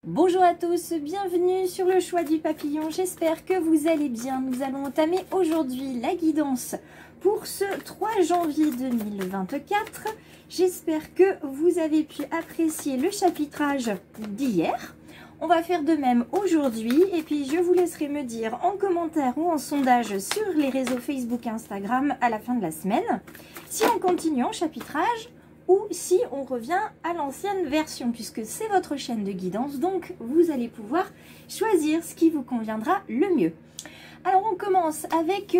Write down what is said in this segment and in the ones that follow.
Bonjour à tous, bienvenue sur le choix du papillon, j'espère que vous allez bien. Nous allons entamer aujourd'hui la guidance pour ce 3 janvier 2024. J'espère que vous avez pu apprécier le chapitrage d'hier. On va faire de même aujourd'hui et puis je vous laisserai me dire en commentaire ou en sondage sur les réseaux Facebook et Instagram à la fin de la semaine si on continue en chapitrage ou si on revient à l'ancienne version, puisque c'est votre chaîne de guidance, donc vous allez pouvoir choisir ce qui vous conviendra le mieux. Alors on commence avec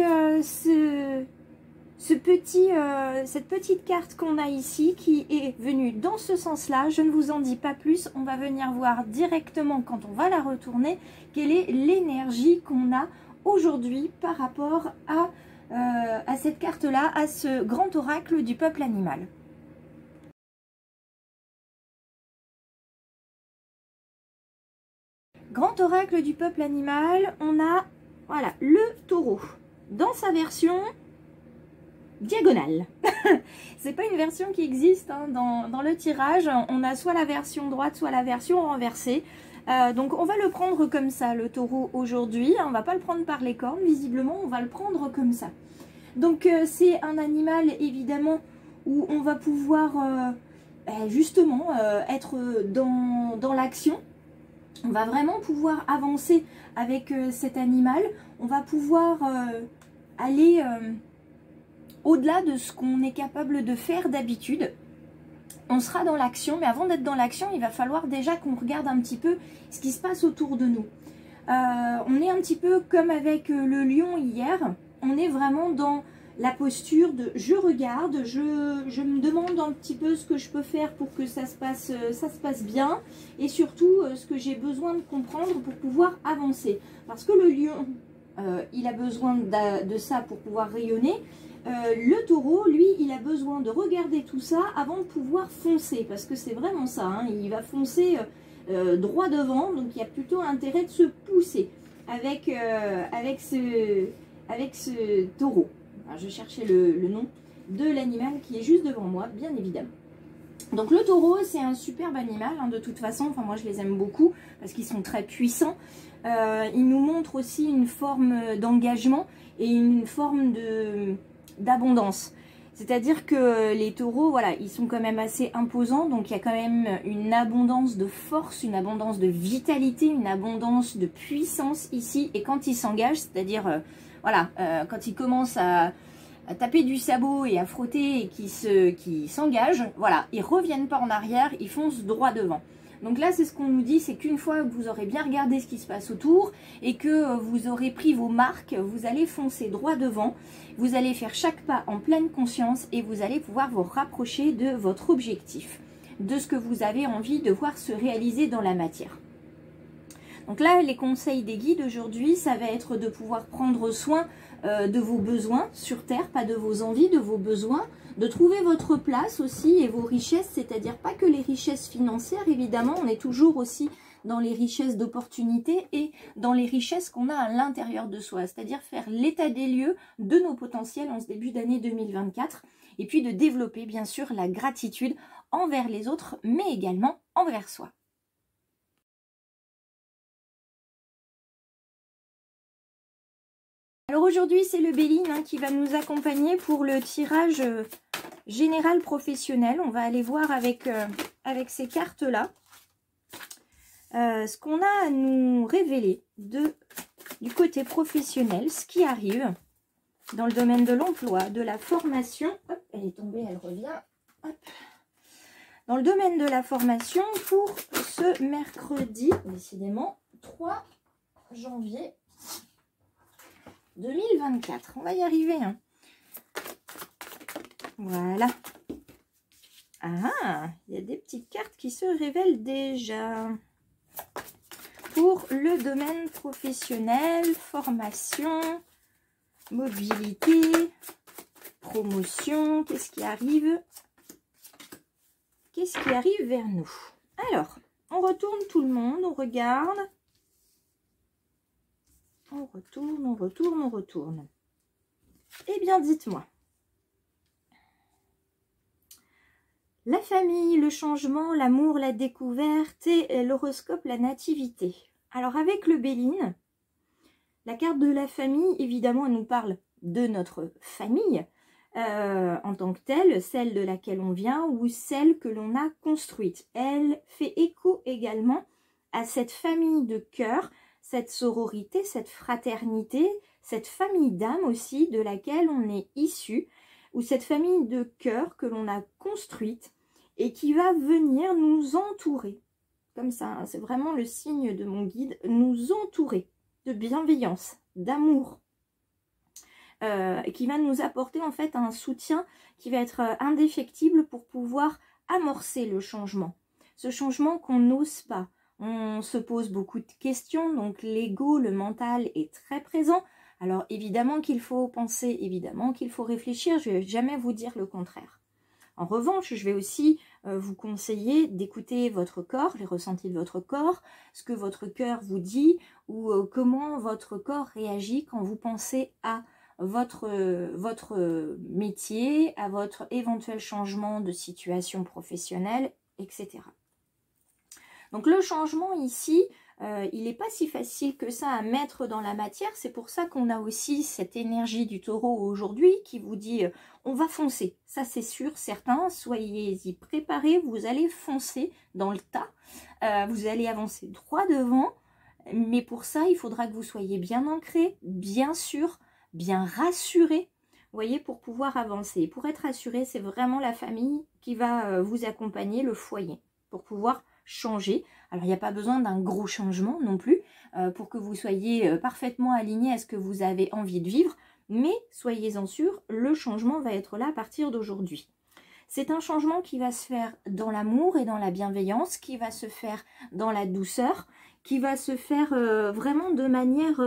cette petite carte qu'on a ici, qui est venue dans ce sens-là. Je ne vous en dis pas plus, on va venir voir directement quand on va la retourner, quelle est l'énergie qu'on a aujourd'hui par rapport à cette carte-là, à ce grand oracle du peuple animal. Grand oracle du peuple animal, on a voilà le taureau dans sa version diagonale. C'est pas une version qui existe hein, dans le tirage. On a soit la version droite, soit la version renversée. Donc on va le prendre comme ça, le taureau aujourd'hui. On va pas le prendre par les cornes, visiblement, on va le prendre comme ça. Donc c'est un animal évidemment où on va pouvoir justement être dans l'action. On va vraiment pouvoir avancer avec cet animal. On va pouvoir aller au-delà de ce qu'on est capable de faire d'habitude. On sera dans l'action, mais avant d'être dans l'action, il va falloir déjà qu'on regarde un petit peu ce qui se passe autour de nous. On est un petit peu comme avec le lion hier. On est vraiment dans la posture de je regarde, je me demande un petit peu ce que je peux faire pour que ça se passe bien, et surtout ce que j'ai besoin de comprendre pour pouvoir avancer. Parce que le lion, il a besoin de ça pour pouvoir rayonner. Le taureau, lui, il a besoin de regarder tout ça avant de pouvoir foncer. Parce que c'est vraiment ça, hein, il va foncer droit devant, donc il y a plutôt intérêt de se pousser avec ce taureau. Alors, je cherchais le nom de l'animal qui est juste devant moi, bien évidemment. Donc le taureau, c'est un superbe animal, hein, de toute façon. Enfin, moi, je les aime beaucoup parce qu'ils sont très puissants. Ils nous montrent aussi une forme d'engagement et une forme d'abondance. C'est-à-dire que les taureaux, voilà, ils sont quand même assez imposants. Donc, il y a quand même une abondance de force, une abondance de vitalité, une abondance de puissance ici. Et quand ils s'engagent, c'est-à-dire... voilà, quand ils commencent à taper du sabot et à frotter et qui s'engagent, voilà, ils reviennent pas en arrière, ils foncent droit devant. Donc là, c'est ce qu'on nous dit, c'est qu'une fois que vous aurez bien regardé ce qui se passe autour et que vous aurez pris vos marques, vous allez foncer droit devant, vous allez faire chaque pas en pleine conscience et vous allez pouvoir vous rapprocher de votre objectif, de ce que vous avez envie de voir se réaliser dans la matière. Donc là, les conseils des guides aujourd'hui, ça va être de pouvoir prendre soin de vos besoins sur Terre, pas de vos envies, de vos besoins, de trouver votre place aussi et vos richesses, c'est-à-dire pas que les richesses financières, évidemment, on est toujours aussi dans les richesses d'opportunités et dans les richesses qu'on a à l'intérieur de soi, c'est-à-dire faire l'état des lieux de nos potentiels en ce début d'année 2024 et puis de développer bien sûr la gratitude envers les autres, mais également envers soi. Alors aujourd'hui, c'est le Béline hein, qui va nous accompagner pour le tirage général professionnel. On va aller voir avec ces cartes-là ce qu'on a à nous révéler du côté professionnel, ce qui arrive dans le domaine de l'emploi, de la formation. Hop, elle est tombée, elle revient. Hop. Dans le domaine de la formation pour ce mercredi, décidément, 3 janvier 2024. On va y arriver. Hein. Voilà. Ah, il y a des petites cartes qui se révèlent déjà. Pour le domaine professionnel, formation, mobilité, promotion, qu'est-ce qui arrive? Qu'est-ce qui arrive vers nous? Alors, on retourne tout le monde, on regarde. On retourne, on retourne, on retourne. Eh bien, dites-moi. La famille, le changement, l'amour, la découverte et l'horoscope, la nativité. Alors avec le Béline, la carte de la famille, évidemment, elle nous parle de notre famille en tant que telle, celle de laquelle on vient ou celle que l'on a construite. Elle fait écho également à cette famille de cœur, cette sororité, cette fraternité, cette famille d'âme aussi de laquelle on est issu, ou cette famille de cœur que l'on a construite et qui va venir nous entourer. Comme ça, hein, c'est vraiment le signe de mon guide, nous entourer de bienveillance, d'amour, qui va nous apporter en fait un soutien qui va être indéfectible pour pouvoir amorcer le changement. Ce changement qu'on n'ose pas. On se pose beaucoup de questions, donc l'ego, le mental est très présent. Alors évidemment qu'il faut penser, évidemment qu'il faut réfléchir, je ne vais jamais vous dire le contraire. En revanche, je vais aussi vous conseiller d'écouter votre corps, les ressentis de votre corps, ce que votre cœur vous dit ou comment votre corps réagit quand vous pensez à votre métier, à votre éventuel changement de situation professionnelle, etc. Donc le changement ici, il n'est pas si facile que ça à mettre dans la matière. C'est pour ça qu'on a aussi cette énergie du taureau aujourd'hui qui vous dit on va foncer. Ça c'est sûr, certain, soyez-y préparés, vous allez foncer dans le tas. Vous allez avancer droit devant, mais pour ça, il faudra que vous soyez bien ancré, bien sûr, bien rassuré. Vous voyez, pour pouvoir avancer. Et pour être rassuré, c'est vraiment la famille qui va vous accompagner, le foyer, pour pouvoir changer. Alors, il n'y a pas besoin d'un gros changement non plus pour que vous soyez parfaitement aligné à ce que vous avez envie de vivre. Mais soyez-en sûrs, le changement va être là à partir d'aujourd'hui. C'est un changement qui va se faire dans l'amour et dans la bienveillance, qui va se faire dans la douceur, qui va se faire vraiment de manière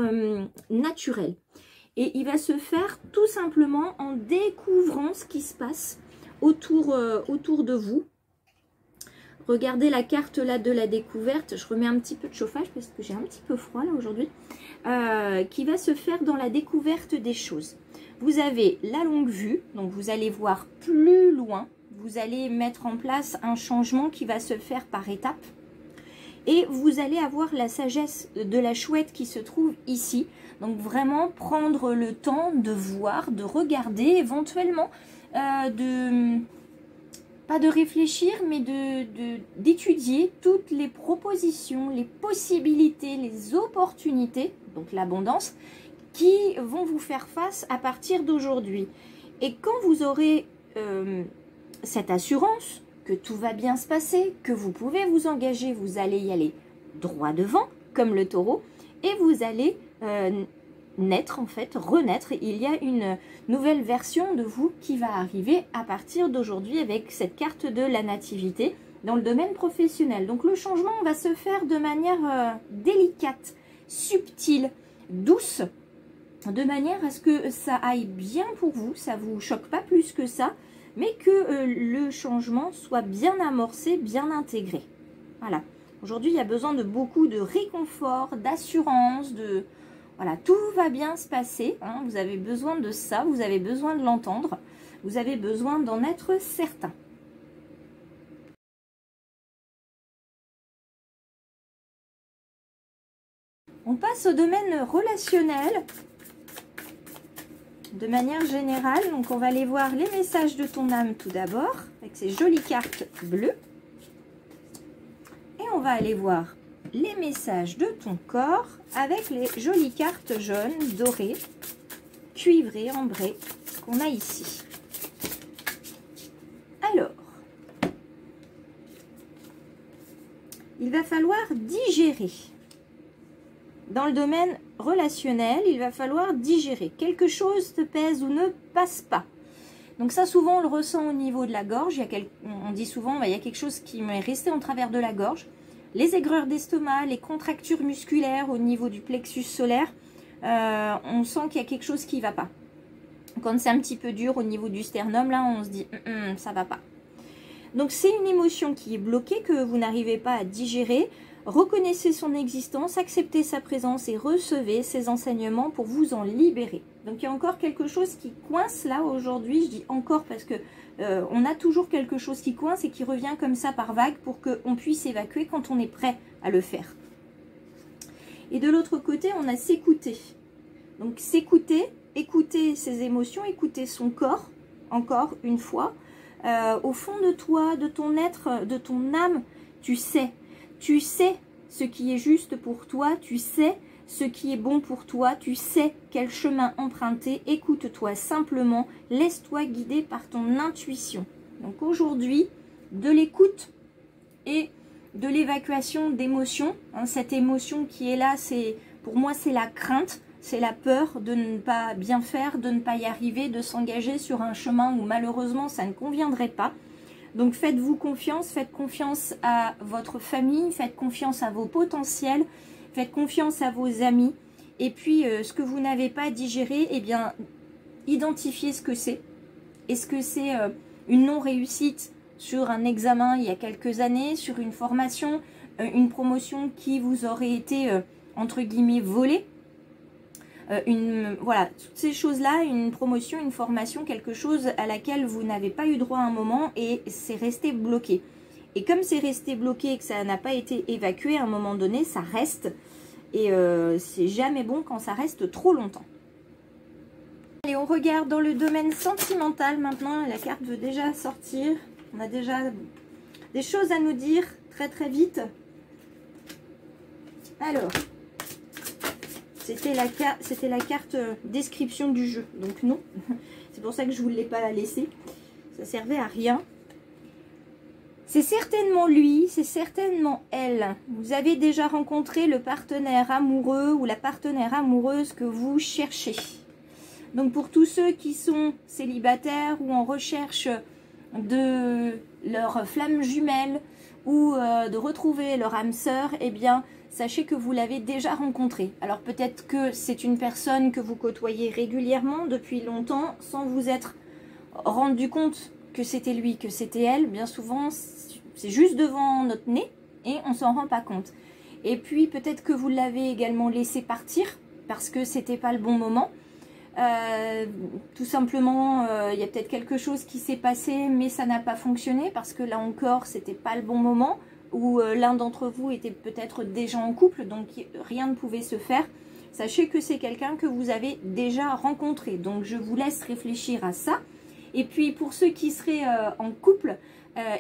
naturelle. Et il va se faire tout simplement en découvrant ce qui se passe autour de vous. Regardez la carte là de la découverte, je remets un petit peu de chauffage parce que j'ai un petit peu froid là aujourd'hui, qui va se faire dans la découverte des choses. Vous avez la longue vue, donc vous allez voir plus loin, vous allez mettre en place un changement qui va se faire par étapes. Et vous allez avoir la sagesse de la chouette qui se trouve ici. Donc vraiment prendre le temps de voir, de regarder, éventuellement pas de réfléchir, mais d'étudier toutes les propositions, les possibilités, les opportunités, donc l'abondance, qui vont vous faire face à partir d'aujourd'hui. Et quand vous aurez cette assurance que tout va bien se passer, que vous pouvez vous engager, vous allez y aller droit devant, comme le taureau, et vous allez naître en fait, renaître. Il y a une nouvelle version de vous qui va arriver à partir d'aujourd'hui avec cette carte de la nativité dans le domaine professionnel. Donc le changement va se faire de manière délicate, subtile, douce, de manière à ce que ça aille bien pour vous, ça ne vous choque pas plus que ça, mais que le changement soit bien amorcé, bien intégré. Voilà. Aujourd'hui, il y a besoin de beaucoup de réconfort, d'assurance, de... Voilà, tout va bien se passer, hein. Vous avez besoin de ça, vous avez besoin de l'entendre, vous avez besoin d'en être certain. On passe au domaine relationnel. De manière générale, donc on va aller voir les messages de ton âme tout d'abord, avec ces jolies cartes bleues. Et on va aller voir les messages de ton corps avec les jolies cartes jaunes, dorées, cuivrées, ambrées, qu'on a ici. Alors, il va falloir digérer. Dans le domaine relationnel, il va falloir digérer. Quelque chose te pèse ou ne passe pas. Donc ça, souvent, on le ressent au niveau de la gorge. On dit souvent, il y a quelque chose qui m'est resté en travers de la gorge. Les aigreurs d'estomac, les contractures musculaires au niveau du plexus solaire, on sent qu'il y a quelque chose qui ne va pas. Quand c'est un petit peu dur au niveau du sternum, là, on se dit ça ne va pas. Donc c'est une émotion qui est bloquée, que vous n'arrivez pas à digérer. Reconnaissez son existence, acceptez sa présence et recevez ses enseignements pour vous en libérer. Donc il y a encore quelque chose qui coince là aujourd'hui, je dis encore parce que on a toujours quelque chose qui coince et qui revient comme ça par vague pour qu'on puisse évacuer quand on est prêt à le faire. Et de l'autre côté, on a s'écouter. Donc s'écouter, écouter ses émotions, écouter son corps, encore une fois. Au fond de toi, de ton être, de ton âme, tu sais ce qui est juste pour toi, tu sais ce qui est bon pour toi, tu sais quel chemin emprunter, écoute-toi simplement, laisse-toi guider par ton intuition. Donc aujourd'hui, de l'écoute et de l'évacuation d'émotions. Hein, cette émotion qui est là, pour moi c'est la crainte, c'est la peur de ne pas bien faire, de ne pas y arriver, de s'engager sur un chemin où malheureusement ça ne conviendrait pas. Donc faites-vous confiance, faites confiance à votre famille, faites confiance à vos potentiels, faites confiance à vos amis. Et puis ce que vous n'avez pas digéré, eh bien identifiez ce que c'est. Est-ce que c'est une non-réussite sur un examen il y a quelques années, sur une formation, une promotion qui vous aurait été entre guillemets volée? Voilà, toutes ces choses-là, une promotion, une formation, quelque chose à laquelle vous n'avez pas eu droit à un moment et c'est resté bloqué. Et comme c'est resté bloqué et que ça n'a pas été évacué, à un moment donné, ça reste. Et c'est jamais bon quand ça reste trop longtemps. Allez, on regarde dans le domaine sentimental maintenant. La carte veut déjà sortir. On a déjà des choses à nous dire très très vite. Alors... C'était la carte description du jeu, donc non. C'est pour ça que je ne vous l'ai pas laissé. Ça servait à rien. C'est certainement lui, c'est certainement elle. Vous avez déjà rencontré le partenaire amoureux ou la partenaire amoureuse que vous cherchez. Donc pour tous ceux qui sont célibataires ou en recherche de leur flamme jumelle ou de retrouver leur âme sœur, eh bien... sachez que vous l'avez déjà rencontré. Alors peut-être que c'est une personne que vous côtoyez régulièrement depuis longtemps sans vous être rendu compte que c'était lui, que c'était elle. Bien souvent, c'est juste devant notre nez et on ne s'en rend pas compte. Et puis peut-être que vous l'avez également laissé partir parce que c'était pas le bon moment. Tout simplement, il y a peut-être quelque chose qui s'est passé mais ça n'a pas fonctionné parce que là encore, c'était pas le bon moment. Ou l'un d'entre vous était peut-être déjà en couple, donc rien ne pouvait se faire. Sachez que c'est quelqu'un que vous avez déjà rencontré. Donc je vous laisse réfléchir à ça. Et puis pour ceux qui seraient en couple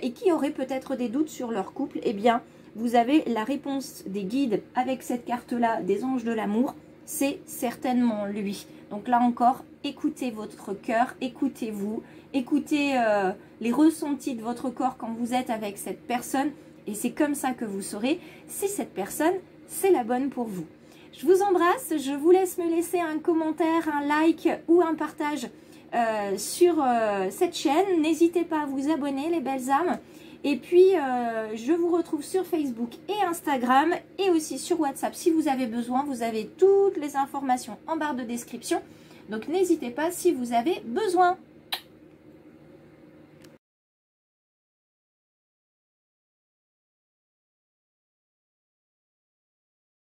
et qui auraient peut-être des doutes sur leur couple, eh bien vous avez la réponse des guides avec cette carte-là, des anges de l'amour. C'est certainement lui. Donc là encore, écoutez votre cœur, écoutez-vous, écoutez les ressentis de votre corps quand vous êtes avec cette personne. Et c'est comme ça que vous saurez si cette personne, c'est la bonne pour vous. Je vous embrasse, je vous laisse me laisser un commentaire, un like ou un partage sur cette chaîne. N'hésitez pas à vous abonner, les belles âmes. Et puis, je vous retrouve sur Facebook et Instagram et aussi sur WhatsApp. Si vous avez besoin, vous avez toutes les informations en barre de description. Donc, n'hésitez pas si vous avez besoin.